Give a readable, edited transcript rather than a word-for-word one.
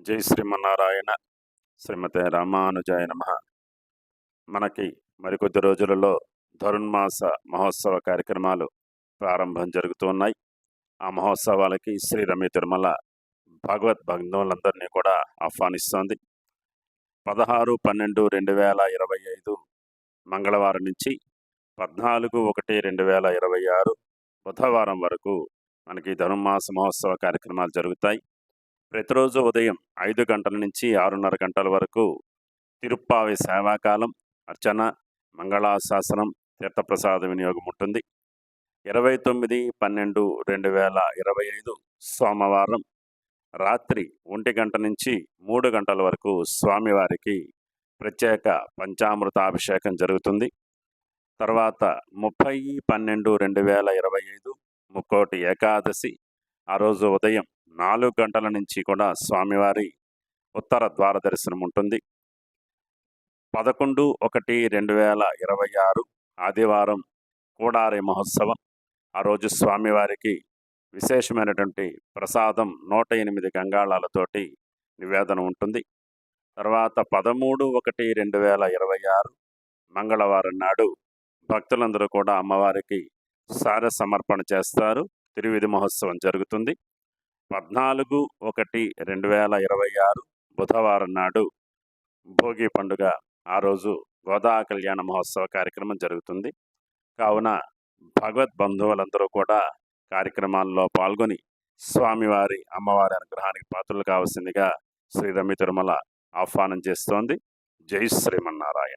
జై శ్రీమన్నారాయణ. శ్రీమతే రామానుజాయ నమః. మనకి మరికొద్ది రోజులలో ధనుర్మాస మహోత్సవ కార్యక్రమాలు ప్రారంభం జరుగుతూ ఉన్నాయి. ఆ మహోత్సవాలకి శ్రీ రమ్య తిరుమల భగవద్ బంధువులందరినీ కూడా ఆహ్వానిస్తోంది. 16/12/2025 మంగళవారం నుంచి 14/1/2026 బుధవారం వరకు మనకి ధనుర్మాస మహోత్సవ కార్యక్రమాలు జరుగుతాయి. ప్రతిరోజు ఉదయం 5 గంటల నుంచి 6:30 గంటల వరకు తిరుప్పావి సేవాకాలం, అర్చన, మంగళాశాసనం, తీర్థప్రసాద వినియోగం ఉంటుంది. 29/12/2025 సోమవారం రాత్రి 1 గంట నుంచి 3 గంటల వరకు స్వామివారికి ప్రత్యేక పంచామృతాభిషేకం జరుగుతుంది. తర్వాత 30/12/2025 ముక్కోటి ఏకాదశి. ఆ రోజు ఉదయం 4 గంటల నుంచి కూడా స్వామివారి ఉత్తర ద్వార దర్శనం ఉంటుంది. 11/1/2026 ఆదివారం కూడారి మహోత్సవం. ఆ రోజు స్వామివారికి విశేషమైనటువంటి ప్రసాదం 108 గంగాళాలతోటి నివేదన ఉంటుంది. తర్వాత 13/1/2026 మంగళవారం నాడు భక్తులందరూ కూడా అమ్మవారికి సార సమర్పణ చేస్తారు. తిరువిధి మహోత్సవం జరుగుతుంది. 14/1/2026 బుధవారం నాడు భోగి పండుగ. ఆ రోజు గోదా కళ్యాణ మహోత్సవ కార్యక్రమం జరుగుతుంది. కావున భగవద్ బంధువులందరూ కూడా కార్యక్రమాల్లో పాల్గొని స్వామివారి అమ్మవారి అనుగ్రహానికి పాత్రలు కావాల్సిందిగా శ్రీ రమ్య తిరుమల ఆహ్వానం చేస్తోంది. జై శ్రీమన్నారాయణ.